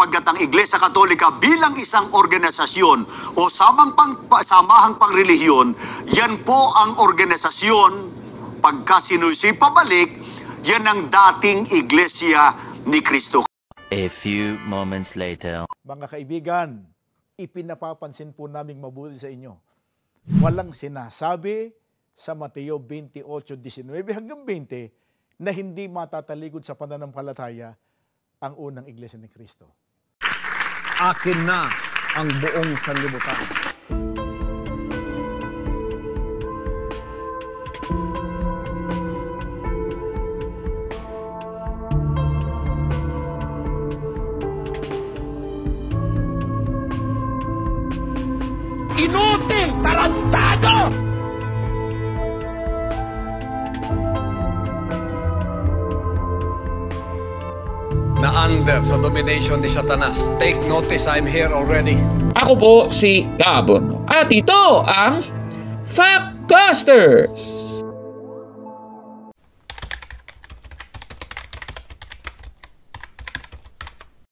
sapagkat ang Iglesia Katolika bilang isang organisasyon o samahang pangrelihiyon, yan po ang organisasyon pagka sinusi pabalik, yan ang dating Iglesia ni Kristo. A few moments later. Mga kaibigan, ipinapapansin po naming mabuti sa inyo. Walang sinasabi sa Mateo 28:19 hanggang 20 na hindi matatalikod sa pananampalataya ang unang Iglesia ni Kristo. Akin na ang buong sanlibutan. Inutil! Tarantado! Na under sa domination ni Satanas. Take notice, I'm here already. Ako po si Gabon. At ito ang Factbusters!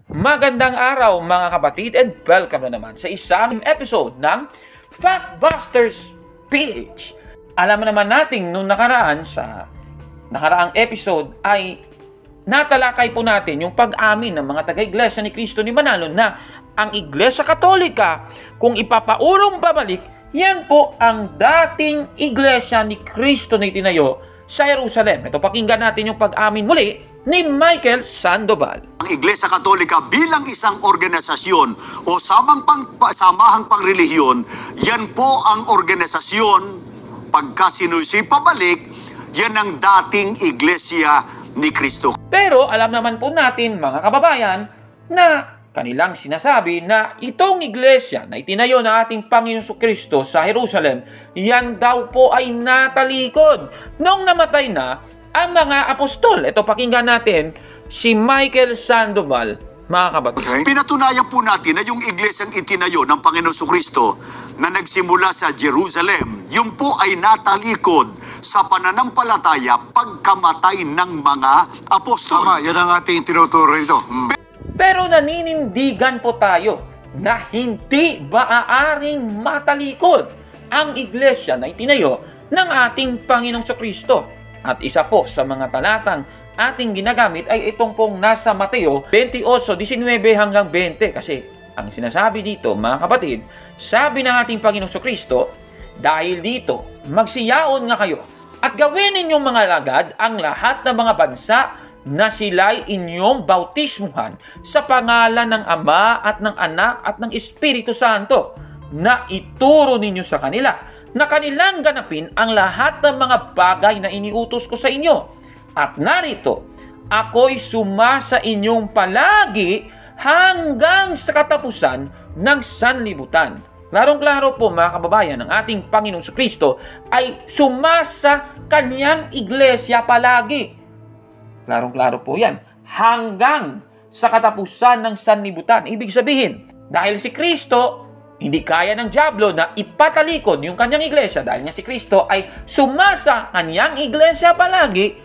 Magandang araw mga kapatid and welcome na naman sa isang episode ng Factbusters Page. Alam naman natin nung nakaraang episode ay natalakay po natin yung pag-amin ng mga taga-Iglesia ni Cristo ni Manalo na ang Iglesia Katolika, kung ipapaulong babalik, yan po ang dating Iglesia ni Cristo na itinayo sa Jerusalem. Ito, pakinggan natin yung pag-amin muli ni Michael Sandoval. Ang Iglesia Katolika bilang isang organisasyon o samahang pangrelihiyon, yan po ang organisasyon pagka sinusi pabalik, yan ang dating Iglesia ni Kristo. Pero alam naman po natin mga kababayan na kanilang sinasabi na itong iglesia na itinayo ng ating Panginoong Kristo sa Jerusalem, yan daw po ay natalikod nung namatay na ang mga apostol. Ito, pakinggan natin si Michael Sandoval, mga kapatid. Okay. Pinatunayan po natin na yung iglesyang itinayo ng Panginoong Kristo na nagsimula sa Jerusalem, yung po ay natalikod sa pananampalataya pagkamatay ng mga apostol. Tama, yan ang ating tinuturo ito. Pero naninindigan po tayo na hindi maaaring matalikod ang iglesia na itinayo ng ating Panginoong Kristo. At isa po sa mga talatang ating ginagamit ay itong pong nasa Mateo 28:19 hanggang 20. Kasi ang sinasabi dito, mga kapatid, sabi ng ating Panginoong Kristo, dahil dito, magsiyaon nga kayo at gawin ninyong mga lagad ang lahat ng mga bansa na sila'y inyong bautismuhan sa pangalan ng Ama at ng Anak at ng Espiritu Santo, na ituro ninyo sa kanila na kanilang ganapin ang lahat ng mga bagay na iniutos ko sa inyo. At narito, ako'y sumasa inyong palagi hanggang sa katapusan ng sanlibutan. Klarong-klaro po mga kababayan, ang ating Panginoong Kristo ay sumasa kanyang iglesia palagi. Klarong-klaro po yan. Hanggang sa katapusan ng sanlibutan. Ibig sabihin, dahil si Kristo, hindi kaya ng dyablo na ipatalikod yung kanyang iglesia dahil nga si Kristo ay sumasa kanyang iglesia palagi,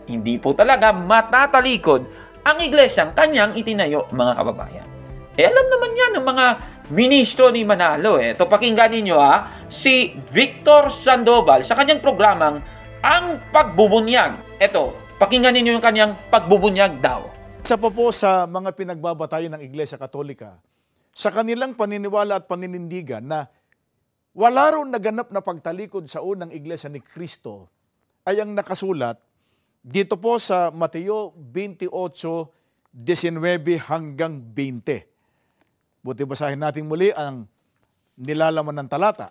hindi po talaga matatalikod ang iglesyang kanyang itinayo, mga kababayan. Alam naman yan ng mga ministro ni Manalo. Ito, pakinggan ninyo si Victor Sandoval sa kanyang programang Ang Pagbubunyag. Ito, pakinggan ninyo yung kanyang pagbubunyag daw. Isa pa po sa mga pinagbabatayan ng Iglesia Katolika, sa kanilang paniniwala at paninindigan na wala ron naganap na pagtalikod sa unang Iglesia ni Kristo ay ang nakasulat dito po sa Mateo 28:19 hanggang 20. Buti basahin natin muli ang nilalaman ng talata.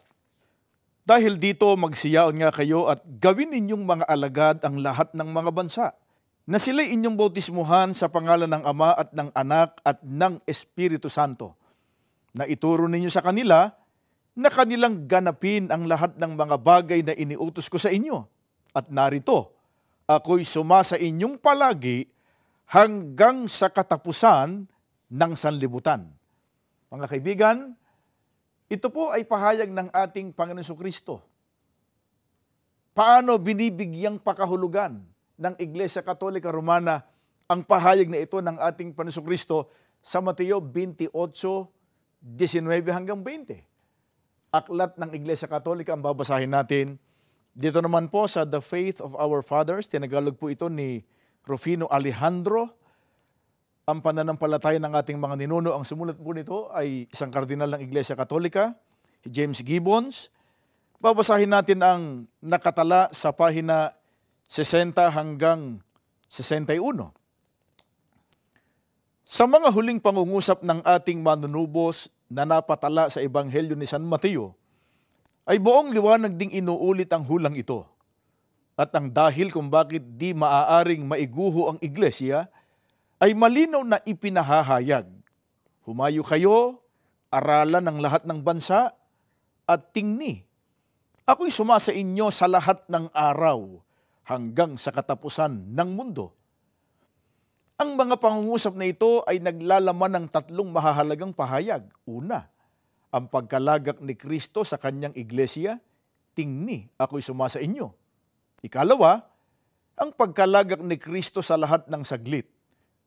Dahil dito magsiyaon nga kayo at gawin ninyong mga alagad ang lahat ng mga bansa, na sila'y inyong bautismuhan sa pangalan ng Ama at ng Anak at ng Espiritu Santo, na ituro ninyo sa kanila na kanilang ganapin ang lahat ng mga bagay na iniutos ko sa inyo. At narito, ako'y sumasa inyong palagi hanggang sa katapusan ng sanlibutan. Mga kaibigan, ito po ay pahayag ng ating Panginoon Kristo. Paano binibigyang pakahulugan ng Iglesia Katolika Romana ang pahayag na ito ng ating Panginoon Kristo sa Mateo 28:19 hanggang 20. Aklat ng Iglesia Katolika ang babasahin natin. Dito naman po sa The Faith of Our Fathers, tinagalog po ito ni Rufino Alejandro. Ang pananampalataya ng ating mga ninuno, ang sumulat po nito ay isang kardinal ng Iglesia Katolika, James Gibbons. Babasahin natin ang nakatala sa pahina 60 hanggang 61. Sa mga huling pangungusap ng ating manunubos na napatala sa Ebanghelyo ni San Mateo, ay buong liwanag ding inuulit ang hulang ito. At ang dahil kung bakit di maaaring maiguho ang iglesia, ay malinaw na ipinahahayag. Humayo kayo, aralan ng lahat ng bansa, at tingni. Ako'y sumasa inyo sa lahat ng araw, hanggang sa katapusan ng mundo. Ang mga pangungusap na ito ay naglalaman ng tatlong mahahalagang pahayag. Una, ang pagkalagak ni Kristo sa kanyang iglesia, tingni, ako'y sumasa inyo. Ikalawa, ang pagkalagak ni Kristo sa lahat ng saglit,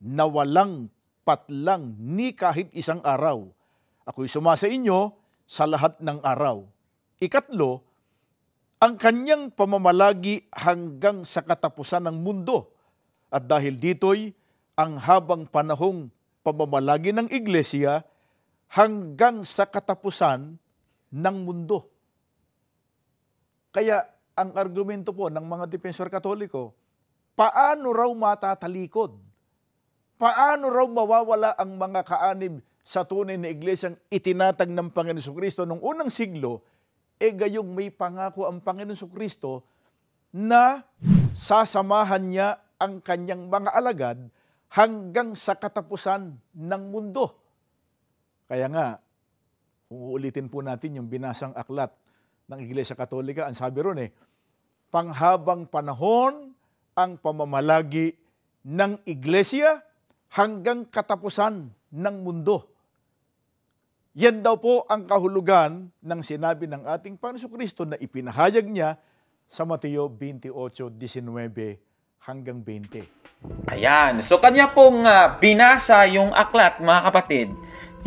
na walang patlang ni kahit isang araw. Ako'y sumasa inyo sa lahat ng araw. Ikatlo, ang kanyang pamamalagi hanggang sa katapusan ng mundo. At dahil dito'y ang habang panahong pamamalagi ng iglesia hanggang sa katapusan ng mundo. Kaya ang argumento po ng mga depensor Katoliko, paano raw matatalikod? Paano raw mawawala ang mga kaanib sa tunay na iglesyang itinatag ng Panginoon Jesucristo noong unang siglo, gayong may pangako ang Panginoon Jesucristo na sasamahan niya ang kanyang mga alagad hanggang sa katapusan ng mundo. Kaya nga, kung uulitin po natin yung binasang aklat ng Iglesia Katolika, ang sabi ron panghabang panahon ang pamamalagi ng iglesia hanggang katapusan ng mundo. Yan daw po ang kahulugan ng sinabi ng ating Panginoon Jesucristo na ipinahayag niya sa Mateo 28:19 hanggang 20. Ayan. So, kanya pong binasa yung aklat, mga kapatid,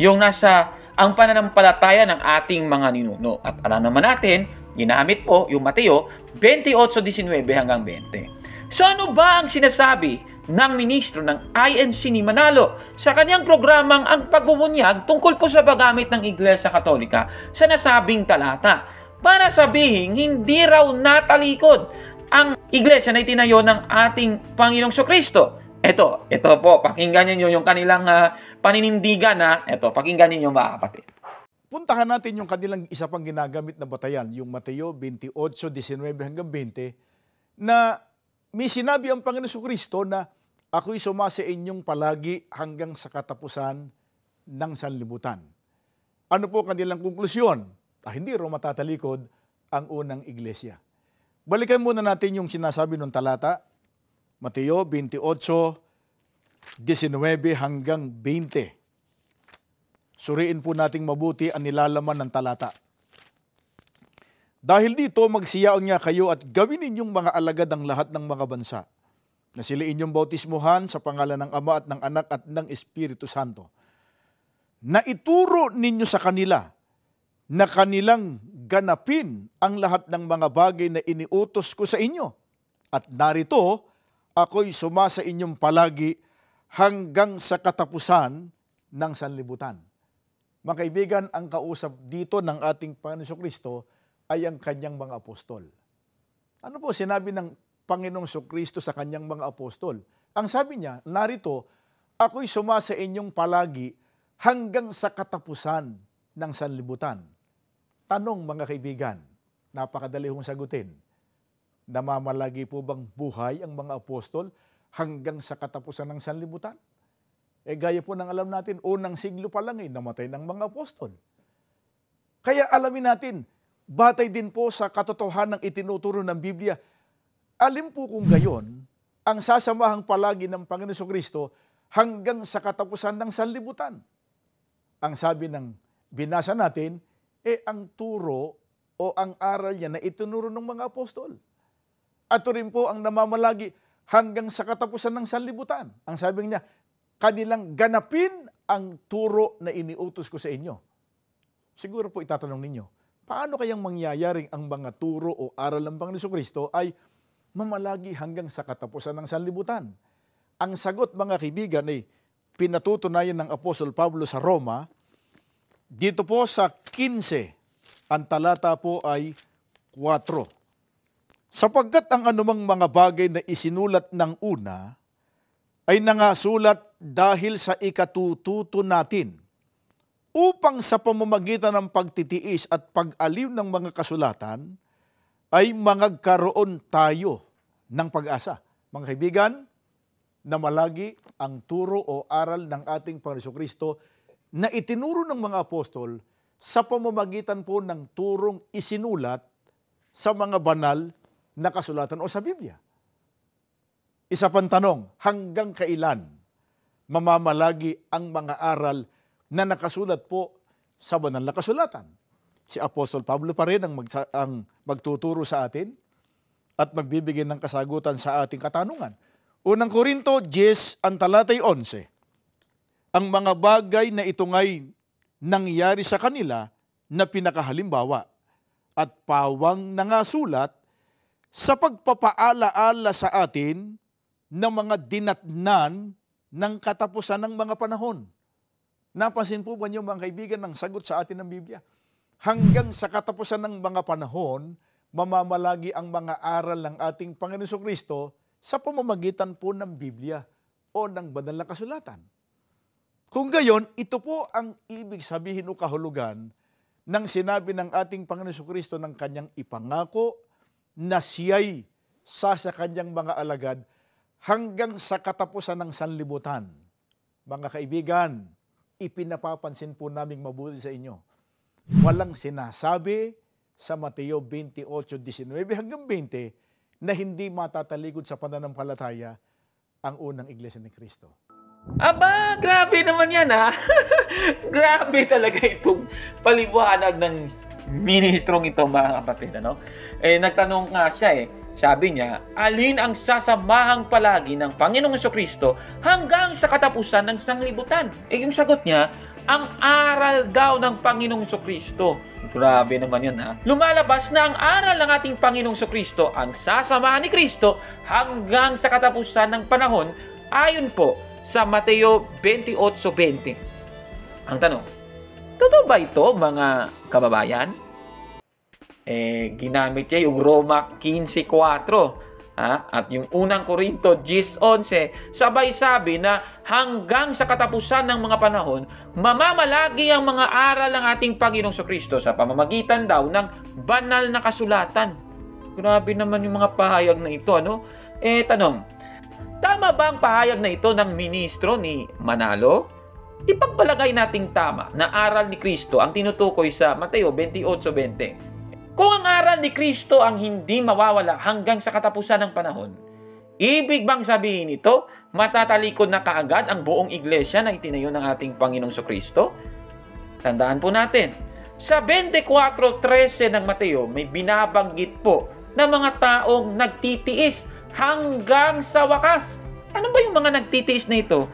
yung nasa ang pananampalataya ng ating mga ninuno. At alam naman natin, ginamit po yung Mateo 28:19 hanggang 20. So, ano ba ang sinasabi ng ministro ng INC ni Manalo sa kanyang programang Ang Pagbubunyag tungkol po sa paggamit ng Iglesia Katolika sa nasabing talata? Para sabihin, hindi raw natalikod ang iglesia na itinayo ng ating Panginoong Jesucristo. Ito po, pakinggan niyo yung kanilang paninindigan na. Ito, pakinggan niyo mga kapatid. Puntahan natin yung kanilang isa pang ginagamit na batayan, yung Mateo 28:19 hanggang 20, na may sinabi ang Panginoon Jesucristo na ako'y sumasa inyong palagi hanggang sa katapusan ng sanlibutan. Ano po kanilang konklusyon? Hindi raw matatalikod ang unang iglesia. Balikan muna natin yung sinasabi ng talata, Mateo 28:19 hanggang 20. Suriin po nating mabuti ang nilalaman ng talata. Dahil dito, magsiyaon nga kayo at gawin ninyong mga alagad ang lahat ng mga bansa, na sila inyong bautismuhan sa pangalan ng Ama at ng Anak at ng Espiritu Santo, na ituro ninyo sa kanila na kanilang ganapin ang lahat ng mga bagay na iniutos ko sa inyo. At narito, ako'y sumasa inyong palagi hanggang sa katapusan ng sanlibutan. Mga kaibigan, ang kausap dito ng ating Panginoon Jesucristo ay ang kanyang mga apostol. Ano po sinabi ng Panginoong Jesucristo sa kanyang mga apostol? Ang sabi niya, narito, ako'y sumasa inyong palagi hanggang sa katapusan ng sanlibutan. Tanong mga kaibigan, napakadali hong sagutin. Namamalagi po bang buhay ang mga apostol hanggang sa katapusan ng sanlibutan? Gaya po ng alam natin, unang siglo pa lang namatay ng mga apostol. Kaya alamin natin, batay din po sa katotohanan ng itinuturo ng Biblia, alin po kung gayon, ang sasamahang palagi ng Panginoon Jesucristo hanggang sa katapusan ng sanlibutan. Ang sabi ng binasa natin, ang turo o ang aral niya na itinuro ng mga apostol. At rin po ang namamalagi hanggang sa katapusan ng sanlibutan. Ang sabi niya, kanilang ganapin ang turo na iniutos ko sa inyo. Siguro po itatanong ninyo, paano kayang mangyayaring ang mga turo o aral ng Panginoong Jesucristo ay mamalagi hanggang sa katapusan ng sanlibutan? Ang sagot, mga kaibigan, ay pinatutunayan ng Apostol Pablo sa Roma, dito po sa 15, ang talata po ay 4. Sapagkat ang anumang mga bagay na isinulat ng una ay nangasulat dahil sa ikatututo natin, upang sa pamamagitan ng pagtitiis at pag-aliw ng mga kasulatan ay mangagkaroon tayo ng pag-asa. Mga kaibigan, na malagi ang turo o aral ng ating Panginoong Jesucristo na itinuro ng mga apostol sa pamamagitan po ng turong isinulat sa mga banal na kasulatan o sa Biblia. Isa pang tanong, hanggang kailan mamamalagi ang mga aral na nakasulat po sa banal na kasulatan? Si Apostol Pablo pa rin ang magtuturo sa atin at magbibigay ng kasagutan sa ating katanungan. Unang Korinto 10, ang talatay 11. Ang mga bagay na ito ngay nangyari sa kanila na pinakahalimbawa at pawang nangasulat sa pagpapaalaala sa atin ng mga dinatnan ng katapusan ng mga panahon. Napansin po ba niyo, mga kaibigan, ng sagot sa atin ng Biblia? Hanggang sa katapusan ng mga panahon, mamamalagi ang mga aral ng ating Panginoon Jesucristo sa pamamagitan po ng Biblia o ng banal na kasulatan. Kung gayon, ito po ang ibig sabihin o kahulugan ng sinabi ng ating Panginoon Jesucristo ng kanyang ipangako na siya'y sa kanyang mga alagad hanggang sa katapusan ng sanlibutan. Mga kaibigan, ipinapapansin po naming mabuti sa inyo. Walang sinasabi sa Mateo 28:19 hanggang 20 na hindi matatalikod sa pananampalataya ang unang iglesia ni Kristo. Aba, grabe naman yan ha. Grabe talaga itong paliwanag ng ministrong ito, mga kapatid. Ano? Nagtanong nga siya Sabi niya, alin ang sasamahang palagi ng Panginoong Jesucristo hanggang sa katapusan ng sanglibutan? Yung sagot niya, ang aral daw ng Panginoong Jesucristo. Grabe naman yun ha. Lumalabas na ang aral ng ating Panginoong Jesucristo ang sasamahan ni Kristo hanggang sa katapusan ng panahon ayon po sa Mateo 28:20. Ang tanong, totoo ba ito, mga kababayan? Ginamit niya yung Roma 15:4 at yung unang Korinto 10:11, sabay sabi na hanggang sa katapusan ng mga panahon, mamamalagi ang mga aral ng ating Panginoong Jesucristo sa pamamagitan daw ng banal na kasulatan. Grabe naman yung mga pahayag na ito, ano? Tanong, tama ba ang pahayag na ito ng ministro ni Manalo? Ipagpalagay nating tama na aral ni Kristo ang tinutukoy sa Mateo 28:20. Kung ang aral ni Kristo ang hindi mawawala hanggang sa katapusan ng panahon, ibig bang sabihin ito, matatalikod na kaagad ang buong iglesia na itinayo ng ating Panginoong Jesucristo? Tandaan po natin, sa 24:13 ng Mateo, may binabanggit po na mga taong nagtitiis hanggang sa wakas. Ano ba yung mga nagtitiis na ito?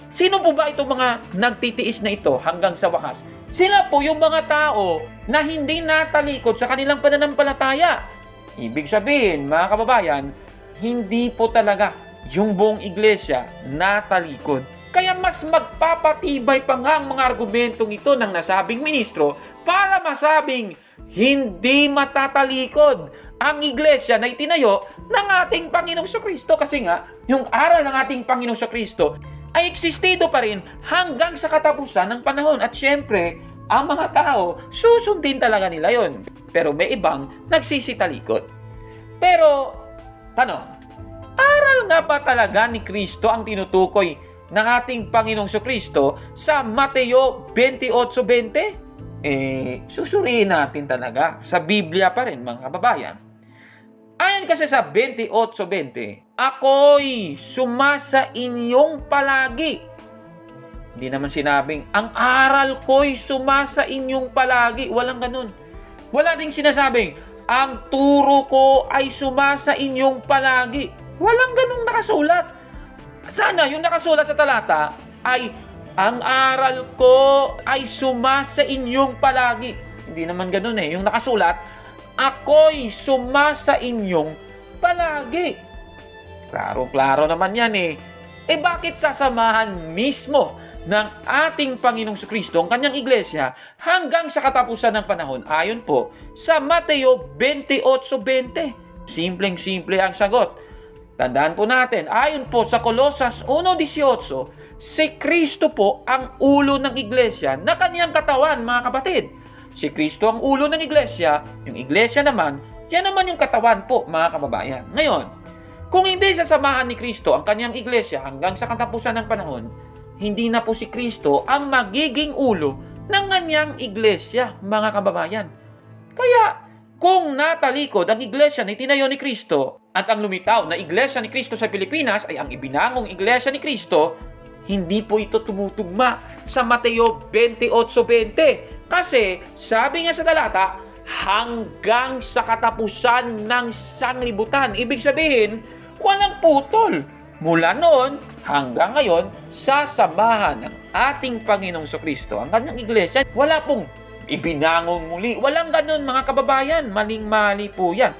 Sino po ba itong mga nagtitiis na ito hanggang sa wakas? Sila po yung mga tao na hindi natalikod sa kanilang pananampalataya. Ibig sabihin, mga kababayan, hindi po talaga yung buong iglesia natalikod. Kaya mas magpapatibay pa nga ang mga argumentong ito ng nasabing ministro para masabing hindi matatalikod ang iglesia na itinayo ng ating Panginoong Jesucristo. Kasi nga, yung aral ng ating Panginoong Jesucristo ay existido pa rin hanggang sa katapusan ng panahon. At syempre, ang mga tao, susundin talaga nila yon. Pero may ibang nagsisitalikod. Pero, tanong, aral nga ba talaga ni Kristo ang tinutukoy ng ating Panginoong Jesucristo sa Mateo 28:20? Susuriin natin talaga. Sa Biblia pa rin, mga kababayan. Ayon kasi sa 28:20, ako'y sumasa inyong palagi. Hindi naman sinabing, ang aral ko'y sumasa inyong palagi. Walang ganun. Wala ding sinasabing, ang turo ko ay sumasa inyong palagi. Walang ganung nakasulat. Sana yung nakasulat sa talata ay ang aral ko ay sumasa inyong palagi. Hindi naman ganun eh. Yung nakasulat, ako'y sumasa inyong palagi. Klaro-klaro naman yan eh. Eh bakit sasamahan mismo ng ating Panginoong Kristo ang kanyang iglesia hanggang sa katapusan ng panahon? Ayon po sa Mateo 28:20. Simpleng-simple ang sagot. Tandaan po natin, ayon po sa Colosas 1:18, si Kristo po ang ulo ng iglesia na kanyang katawan, mga kapatid. Si Kristo ang ulo ng iglesia, yung iglesia naman, yan naman yung katawan po, mga kababayan. Ngayon, kung hindi sasamahan ni Kristo ang kanyang iglesia hanggang sa katapusan ng panahon, hindi na po si Kristo ang magiging ulo ng kanyang iglesia, mga kababayan. Kaya, kung natalikod ang iglesia na itinayo ni Kristo at ang lumitaw na iglesia ni Kristo sa Pilipinas ay ang ibinangong iglesia ni Kristo, hindi po ito tumutugma sa Mateo 28:20. Kasi, sabi nga sa talata, hanggang sa katapusan ng sanglibutan. Ibig sabihin, walang putol. Mula noon hanggang ngayon, sasamahan ng ating Panginoong Kristo ang kanyang iglesia. Wala pong ibinangong muli. Walang ganun, mga kababayan. Maling-mali po yan.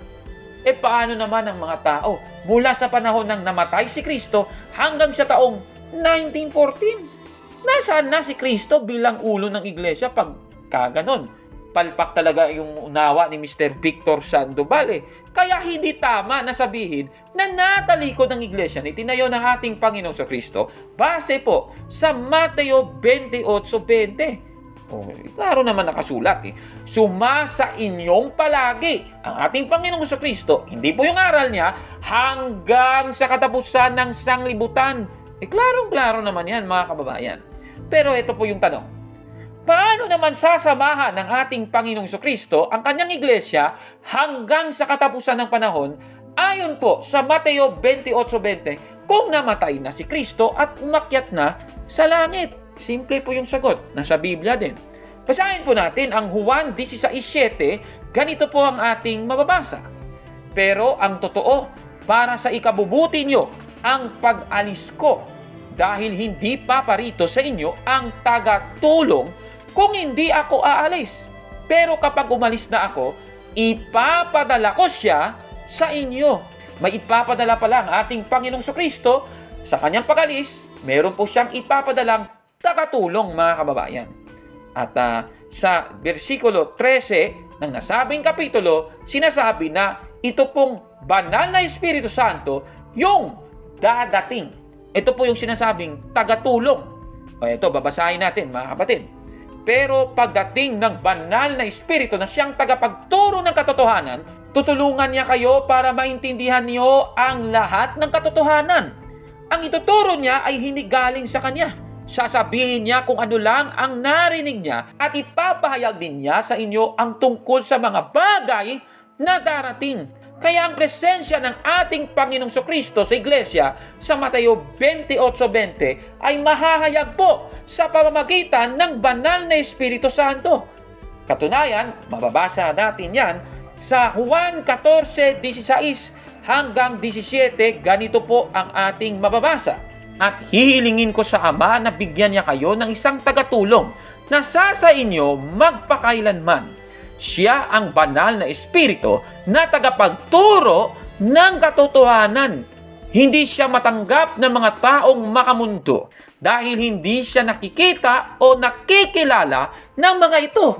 E paano naman ang mga tao mula sa panahon ng namatay si Kristo hanggang sa taong 1914? Nasaan na si Kristo bilang ulo ng iglesia pag kaganon? Palpak talaga yung unawa ni Mr. Victor Sandoval eh. Kaya hindi tama na sabihin na natalikod ng iglesia na itinayo ng ating Panginoong Kristo base po sa Mateo 28:20. Klaro naman nakasulat eh. Sumasa inyong palagi ang ating Panginoong Kristo. Hindi po yung aral niya hanggang sa katapusan ng sanglibutan. Klarong-klaro naman yan, mga kababayan. Pero ito po yung tanong. Paano naman sasamahan ng ating Panginoong Kristo ang kanyang iglesia hanggang sa katapusan ng panahon ayon po sa Mateo 28:20 kung namatay na si Kristo at umakyat na sa langit? Simple po yung sagot. Nasa Biblia din. Basahin po natin ang Juan 16:7. Ganito po ang ating mababasa. Pero ang totoo, para sa ikabubuti nyo ang pag-alis ko, dahil hindi paparito sa inyo ang tagatulong kung hindi ako aalis. Pero kapag umalis na ako, ipapadala ko siya sa inyo. May ipapadala pala ang ating Panginoong Kristo. Sa kanyang pag-alis, meron po siyang ipapadalang tagatulong, mga kababayan. At sa versikulo 13 ng nasabing kapitulo, sinasabi na ito pong banal na Espiritu Santo yung dadating. Ito po yung sinasabing tagatulong. Ito, babasahin natin, mga kapatid. Pero pagdating ng banal na Espiritu na siyang tagapagturo ng katotohanan, tutulungan niya kayo para maintindihan niyo ang lahat ng katotohanan. Ang ituturo niya ay hindi galing sa kanya. Sasabihin niya kung ano lang ang narinig niya at ipapahayag din niya sa inyo ang tungkol sa mga bagay na darating. Kaya ang presensya ng ating Panginoong Kristo sa iglesia sa Mateo 28:20 ay mahahayag po sa pamamagitan ng banal na Espiritu Santo. Katunayan, mababasa natin yan sa Juan 14:16 hanggang 17. Ganito po ang ating mababasa. At hihilingin ko sa Ama na bigyan niya kayo ng isang tagatulong na sa inyo magpakailanman. Siya ang banal na Espiritu na tagapagturo ng katotohanan. Hindi siya matanggap ng mga taong makamundo dahil hindi siya nakikita o nakikilala ng mga ito.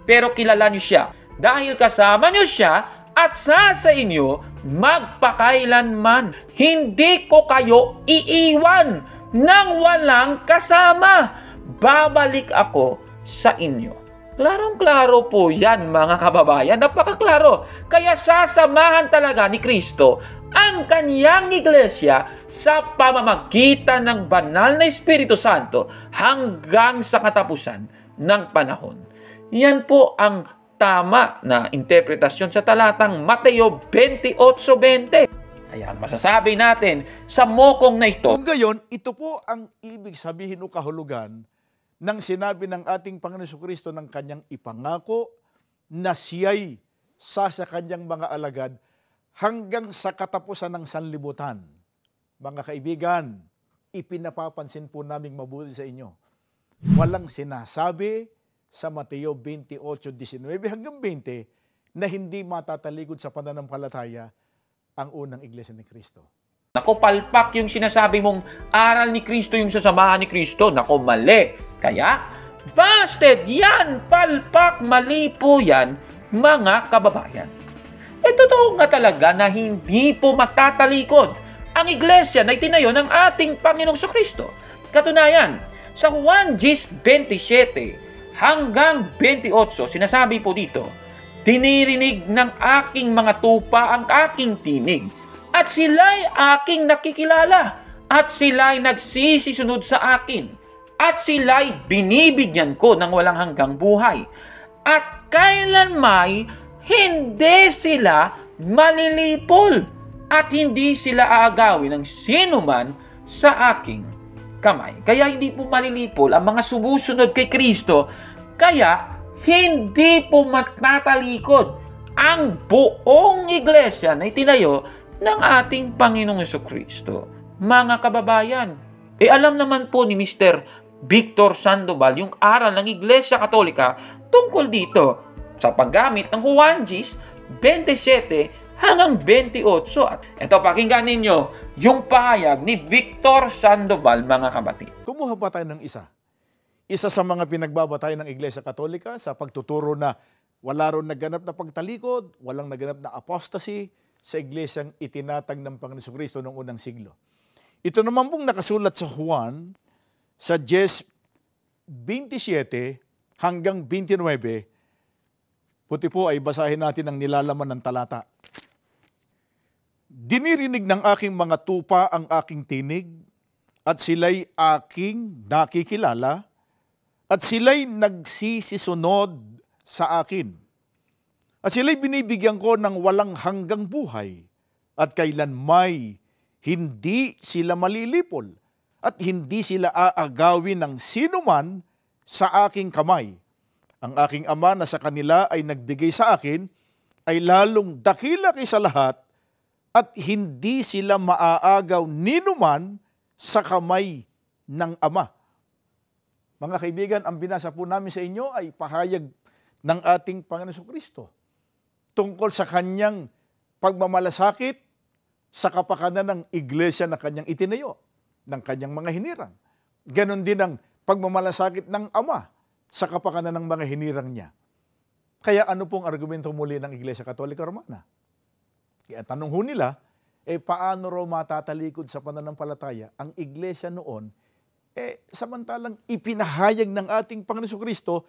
Pero kilala niyo siya dahil kasama niyo siya at sa inyo magpakailanman. Hindi ko kayo iiwan nang walang kasama. Babalik ako sa inyo. Klarong-klaro po yan, mga kababayan. Napakaklaro. Kaya sasamahan talaga ni Kristo ang kanyang iglesia sa pamamagitan ng banal na Espiritu Santo hanggang sa katapusan ng panahon. Yan po ang tama na interpretasyon sa talatang Mateo 28:20. Kaya masasabi natin sa mokong na ito. Kung gayon, ito po ang ibig sabihin o kahulugan ng sinabi ng ating Panginoon Kristo ng kanyang ipangako na siya'y sa kanyang mga alagad hanggang sa katapusan ng sanlibutan. Mga kaibigan, ipinapapansin po naming mabuti sa inyo Walang sinasabi sa Mateo 28:19 hanggang 20 na hindi matatalikod sa pananampalataya ang unang iglesia ni Kristo. Nako, palpak yung sinasabi mong aral ni Kristo, yung sasamahan ni Kristo. Nako, mali. Kaya, busted yan! Palpak, mali po yan, mga kababayan. Totoo nga talaga na hindi po matatalikod ang iglesia na itinayo ng ating Panginoong Kristo. Katunayan, sa Juan 27 hanggang 28, sinasabi po dito, "Dinirinig ng aking mga tupa ang aking tinig, at sila'y aking nakikilala, at sila'y nagsisisunod sa akin, at sila'y binibigyan ko ng walang hanggang buhay, at kailanmay hindi sila malilipol, at hindi sila aagawin ng sinuman sa aking kamay." Kaya hindi po malilipol ang mga sumusunod kay Kristo, kaya hindi po matatalikod ang buong iglesia na itinayo ng ating Panginoong Kristo. Mga kababayan, alam naman po ni Mr. Victor Sandoval yung aral ng Iglesia Katolika tungkol dito sa paggamit ng Juan 27 hanggang 28. At ito, pakinggan ninyo yung pahayag ni Victor Sandoval, mga kapatid. Kumuha pa tayo ng isa. Isa sa mga pinagbabatayan ng Iglesia Katolika sa pagtuturo na wala ron naganap na pagtalikod, walang naganap na apostasy sa iglesyang itinatag ng Panginoon Kristo noong unang siglo. Ito naman pong nakasulat sa Juan sa 27 hanggang 29. Puti po ay basahin natin ang nilalaman ng talata. "Dinirinig ng aking mga tupa ang aking tinig, at sila'y aking nakikilala, at sila'y nagsisisunod sa akin. At sila'y binibigyan ko ng walang hanggang buhay, at kailanmay hindi sila malilipol, at hindi sila aagawin ng sinuman sa aking kamay. Ang aking Ama na sa kanila ay nagbigay sa akin ay lalong dakila kaysa lahat, at hindi sila maaagaw ninuman sa kamay ng Ama." Mga kaibigan, ang binasa po namin sa inyo ay pahayag ng ating Panginoon Kristo tungkol sa kanyang pagmamalasakit sa kapakanan ng iglesia na kanyang itinayo, ng kanyang mga hinirang. Ganon din ang pagmamalasakit ng Ama sa kapakanan ng mga hinirang niya. Kaya ano pong argumento muli ng Iglesia Katolika Romana? Kaya tanong ho nila, paano raw matatalikod sa pananampalataya ang iglesia noon, samantalang ipinahayag ng ating Panginoon Kristo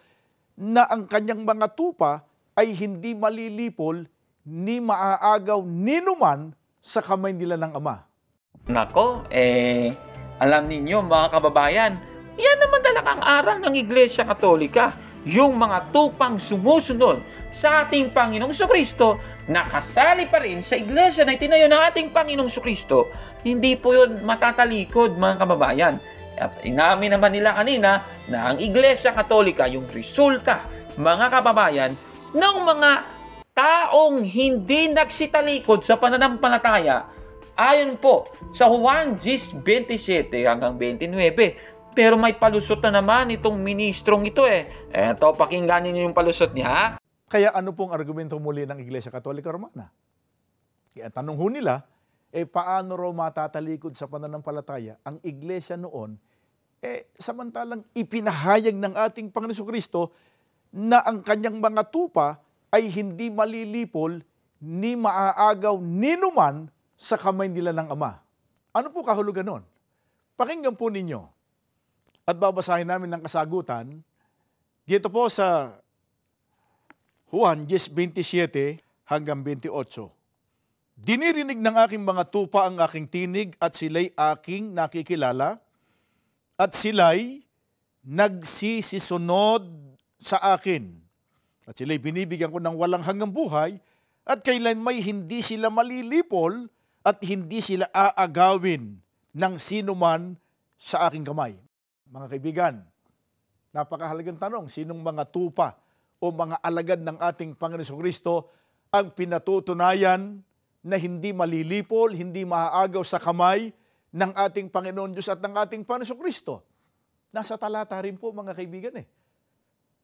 na ang kanyang mga tupa ay hindi malilipol ni maaagaw ninuman sa kamay nila ng Ama. Nako, alam ninyo mga kababayan, yan naman talaga ang aral ng Iglesia Katolika. Yung mga tupang sumusunod sa ating Panginoong Kristo, nakasali pa rin sa iglesia na itinayo ng ating Panginoong Kristo, hindi po yun matatalikod, mga kababayan. At inamin naman nila kanina na ang Iglesia Katolika yung resulta, mga kababayan, ng mga taong hindi nagsitalikod sa pananampalataya ayon po sa Juan 27 hanggang 29. Pero may palusot na naman itong ministrong ito Eto, pakinggan niyo yung palusot niya. Kaya ano pong argumento muli ng Iglesia Katolika Romana? Kaya tanong ho nila, paano raw matatalikod sa pananampalataya ang iglesia noon, samantalang ipinahayag ng ating Panginoon Kristo na ang kanyang mga tupa ay hindi malilipol ni maaagaw ninuman sa kamay nila ng Ama. Ano po kahulugan nun? Pakinggan po ninyo. At babasahin namin ng kasagutan dito po sa Juan 27 hanggang 28. "Dinirinig ng aking mga tupa ang aking tinig, at sila'y aking nakikilala, at sila'y nagsisisunod sa akin. At sila'y binibigyan ko ng walang hanggang buhay, at kailanmay hindi sila malilipol, at hindi sila aagawin ng sinuman sa aking kamay." Mga kaibigan, napakahalagang tanong, sinong mga tupa o mga alagad ng ating Panginoon Kristo ang pinatutunayan na hindi malilipol, hindi maaagaw sa kamay ng ating Panginoon Diyos at ng ating Panginoon Kristo? Nasa talata rin po mga kaibigan eh.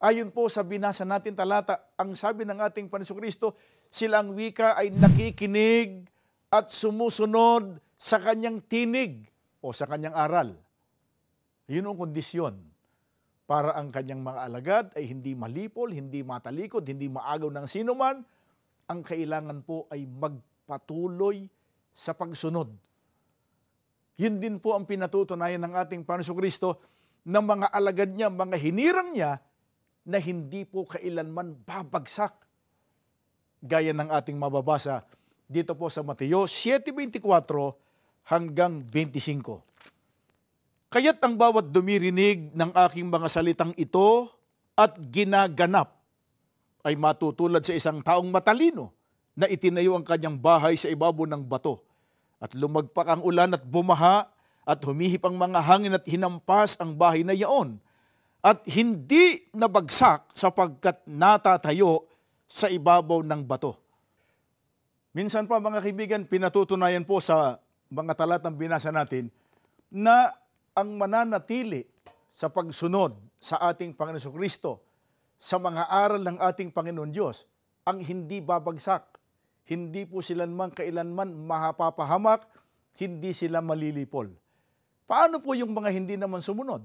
Ayon po sa binasa natin talata, ang sabi ng ating Panginoong Kristo, silang wika ay nakikinig at sumusunod sa kanyang tinig o sa kanyang aral. Yun ang kondisyon para ang kanyang mga alagad ay hindi malipol, hindi matalikod, hindi maagaw ng sinuman. Ang kailangan po ay magpatuloy sa pagsunod. Yun din po ang pinatutunayan ng ating Panginoong Kristo ng mga alagad niya, mga hinirang niya, na hindi po kailanman babagsak. Gaya ng ating mababasa dito po sa Mateo 7:24 hanggang 25. Kaya't ang bawat dumirinig ng aking mga salitang ito at ginaganap ay matutulad sa isang taong matalino na itinayo ang kanyang bahay sa ibabaw ng bato. At lumagpak ang ulan at bumaha at humihip ang mga hangin at hinampas ang bahay na yaon. At hindi nabagsak sapagkat natatayo sa ibabaw ng bato. Minsan pa mga kaibigan, pinatutunayan po sa mga talatang binasa natin na ang mananatili sa pagsunod sa ating Panginoon Kristo, sa mga aral ng ating Panginoon Diyos, ang hindi babagsak. Hindi po sila man kailanman mapapahamak, hindi sila malilipol. Paano po yung mga hindi naman sumunod?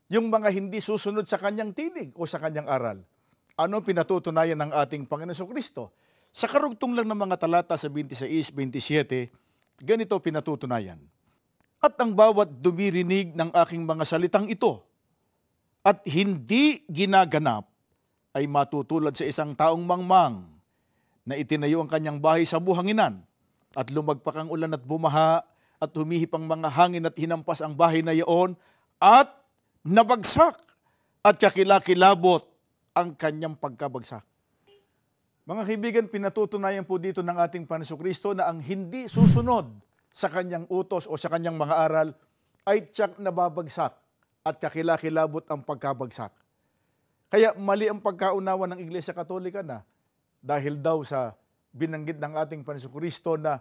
Yung mga hindi susunod sa kanyang tinig o sa kanyang aral? Ano pinatutunayan ng ating Panginoon Kristo? Sa karugtong lang ng mga talata sa 26-27, ganito pinatutunayan. At ang bawat dumirinig ng aking mga salitang ito at hindi ginaganap ay matutulad sa isang taong mangmang na itinayo ang kanyang bahay sa buhanginan at lumagpak ang ulan at bumaha at humihip ang mga hangin at hinampas ang bahay na iyon at nabagsak at kakilakilabot ang kanyang pagkabagsak. Mga kaibigan, pinatutunayan po dito ng ating Panginoong Kristo na ang hindi susunod sa kanyang utos o sa kanyang mga aral ay tiyak nababagsak at kakilakilabot ang pagkabagsak. Kaya mali ang pagkaunawa ng Iglesia Katolika na dahil daw sa binanggit ng ating Panginoong Kristo na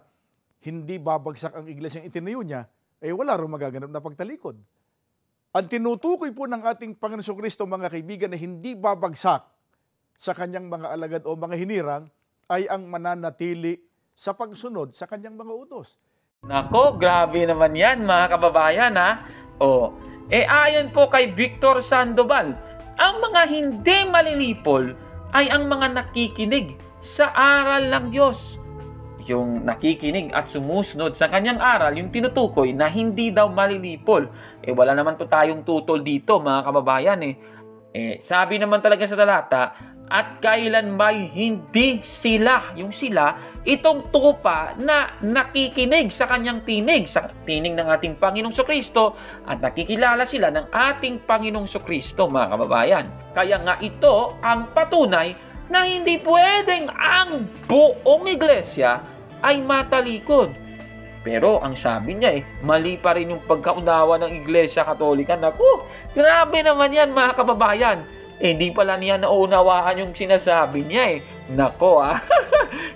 hindi babagsak ang iglesyang itinayo niya, eh wala rin magaganap na pagtalikod. Ang tinutukoy po ng ating Panginoong Kristo, mga kaibigan, na hindi babagsak sa kanyang mga alagad o mga hinirang ay ang mananatili sa pagsunod sa kanyang mga utos. Nako, grabe naman yan mga kababayan ha. Ayon po kay Victor Sandoval, ang mga hindi malilipol ay ang mga nakikinig sa aral ng Diyos. Yung nakikinig at sumusunod sa kanyang aral, yung tinutukoy na hindi daw malilipol. Wala naman po tayong tutol dito mga kababayan sabi naman talaga sa talata, at kailan may hindi sila, yung sila, itong tupa na nakikinig sa kanyang tinig, sa tinig ng ating Panginoong Kristo, at nakikilala sila ng ating Panginoong Kristo, mga kababayan. Kaya nga ito ang patunay na hindi pwedeng ang buong iglesia ay matalikod. Pero ang sabi niya mali pa rin yung pagkaunawa ng Iglesia Katolika. Naku, grabe naman yan mga kababayan. Hindi pala niya nauunawaan yung sinasabi niya Nako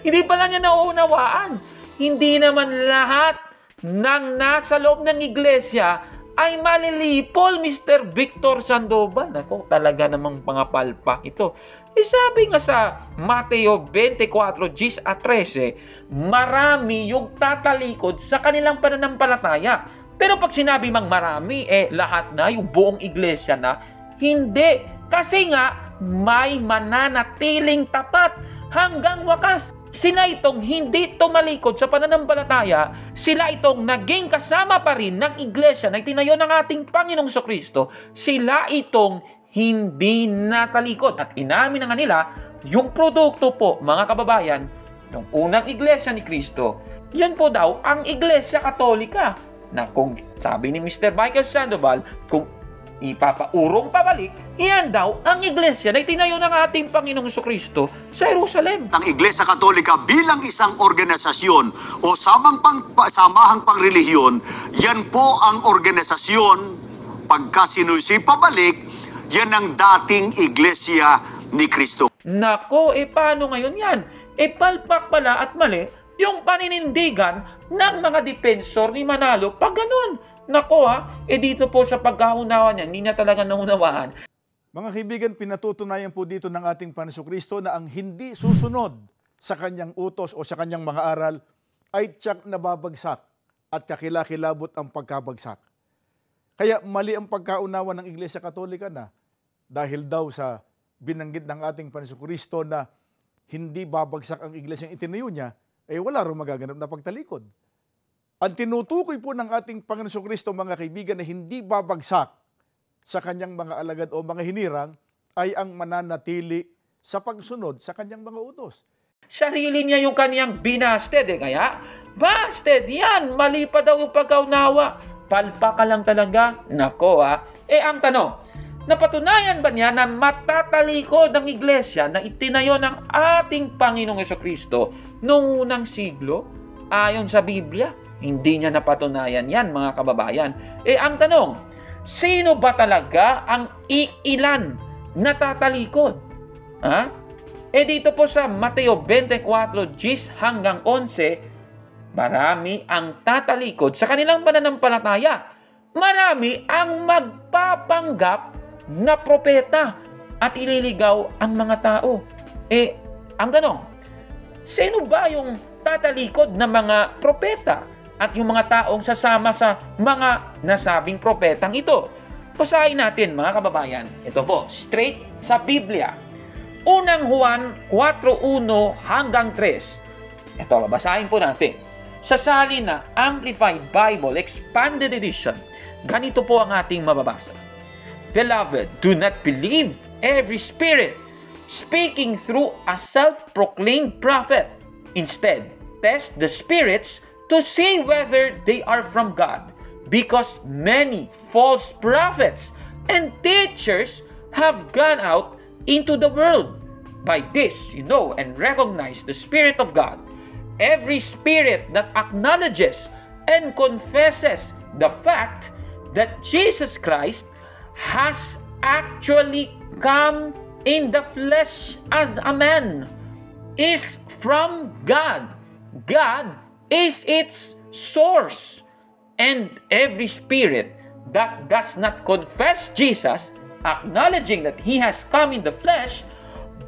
hindi pala niya nauunawaan. Hindi naman lahat ng nasa loob ng iglesia ay malilipol, Mr. Victor Sandoval. Nako, talaga namang pangapalpak ito. Sabi nga sa Mateo 24:10-13, marami yung tatalikod sa kanilang pananampalataya. Pero pag sinabi mang marami, lahat na, yung buong iglesia na, hindi. Kasi nga, may mananatiling tapat hanggang wakas. Sila itong hindi tumalikod sa pananampalataya, sila itong naging kasama pa rin ng iglesia na itinayo ng ating Panginoong Kristo, sila itong hindi natalikod. At inamin na nga nila, yung produkto po, mga kababayan, ng unang iglesia ni Kristo, yan po daw ang Iglesia Katolika. Na kung sabi ni Mr. Michael Sandoval, kung ipapaurong pabalik, yan daw ang iglesia na itinayo ng ating Panginoong Kristo sa Jerusalem. Ang Iglesia Katolika bilang isang organisasyon o samahang pangrelihiyon, yan po ang organisasyon pagka sinusi pabalik, yan ang dating Iglesia ni Kristo. Nako, paano ngayon yan? Palpak pala at mali yung paninindigan ng mga depensor ni Manalo pag ganun. Nako dito po sa pagkaunawa niya, hindi niya talaga naunawaan. Mga kaibigan, pinatutunayan po dito ng ating Panginoong Kristo na ang hindi susunod sa kanyang utos o sa kanyang mga aral ay tiyak na babagsak at kakilakilabot ang pagkabagsak. Kaya mali ang pagkaunawa ng Iglesia Katolika na dahil daw sa binanggit ng ating Panginoong Kristo na hindi babagsak ang Iglesyang itinayo niya, wala rin magaganap na pagtalikod. Ang tinutukoy po ng ating Panginoong Kristo, mga kaibigan, na hindi babagsak sa kanyang mga alagad o mga hinirang ay ang mananatili sa pagsunod sa kanyang mga utos. Sarili niya yung kaniyang binasted kaya busted yan, mali pa daw yung pagkaunawa. Palpa ka lang talaga. Nako ang tanong, napatunayan ba niya na matatalikod ang iglesia na itinayo ng ating Panginoong Jesucristo noong unang siglo? Ayon sa Biblia, hindi niya napatunayan yan, mga kababayan. Ang tanong, sino ba talaga ang iilan na tatalikod? Dito po sa Mateo 24:10 hanggang 11, marami ang tatalikod sa kanilang pananampalataya. Marami ang magpapanggap na propeta at ililigaw ang mga tao. Ang tanong, sino ba yung tatalikod na mga propeta at yung mga taong sasama sa mga nasabing propetang ito? Basahin natin, mga kababayan. Ito po, straight sa Biblia. Unang Juan 4:1 hanggang 3. Ito, babasahin po natin. Sa salina Amplified Bible Expanded Edition, ganito po ang ating mababasa. Beloved, do not believe every spirit speaking through a self-proclaimed prophet. Instead, test the spirits to see whether they are from God, because many false prophets and teachers have gone out into the world. By this, you know and recognize the Spirit of God. Every spirit that acknowledges and confesses the fact that Jesus Christ has actually come in the flesh as a man is from God. God is its source. And every spirit that does not confess Jesus, acknowledging that He has come in the flesh,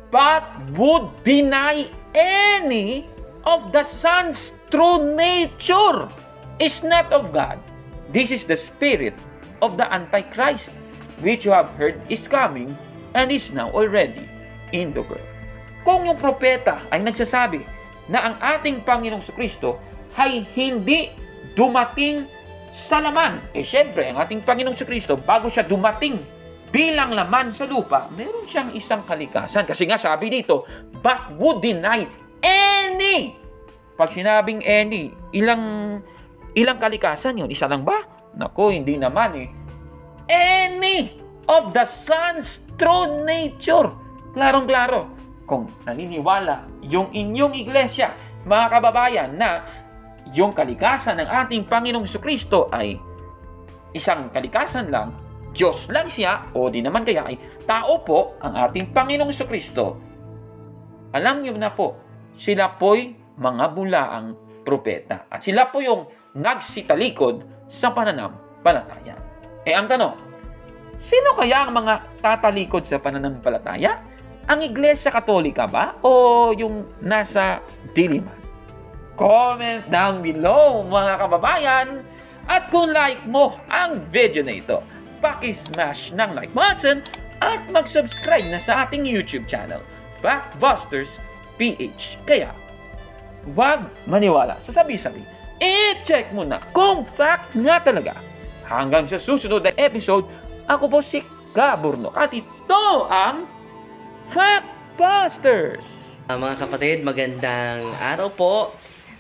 but would deny any of the Son's true nature, is not of God. This is the spirit of the Antichrist, which you have heard is coming and is now already in the world. Kung yung propeta ay nagsasabi na ang ating Panginoong Jesucristo ay hindi dumating sa laman, syempre, ang ating Panginoong Jesucristo, bago siya dumating bilang laman sa lupa, meron siyang isang kalikasan. Kasi nga sabi dito, but would deny any. Pag sinabing any, ilang kalikasan yun? Isa lang ba? Naku, hindi naman Any of the Son's true nature. Klarong-klaro. Kung naniniwala yung inyong iglesia, mga kababayan, na yung kalikasan ng ating Panginoong Jesucristo ay isang kalikasan lang, Diyos lang siya, o di naman kaya ay tao po ang ating Panginoong Jesucristo, alam niyo na po, sila po'y mga bulaang propeta. At sila po yung nagsitalikod sa pananampalataya. Ang tanong, sino kaya ang mga tatalikod sa pananampalataya? Ang Iglesia Katolika ba? O yung nasa diliman? Comment down below, mga kababayan. At kung like mo ang video na ito, paki-smash ng like button at mag-subscribe na sa ating YouTube channel, Factbusters PH. Kaya, huwag maniwala sa sabi-sabi. I-check mo na kung fact nga talaga. Hanggang sa susunod na episode, ako po si Kaburnok at ito ang Factbusters. Mga kapatid, magandang araw po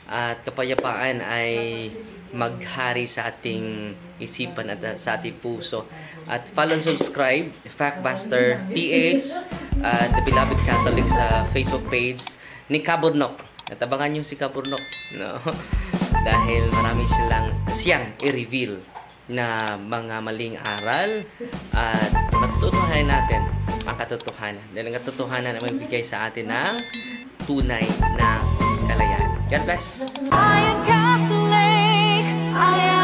at kapayapaan ay maghari sa ating isipan at sa ating puso. At follow and subscribe Factbuster PH at The Beloved Catholic sa Facebook page ni Kaburnok. At abangan nyo si Kaburnok, no? Dahil marami siyang i-reveal na mga maling aral at matutuhanan natin ang katotohanan. Dahil ang katotohanan ay magbigay sa atin ng tunay na kalayaan. God bless! I am Catholic. I am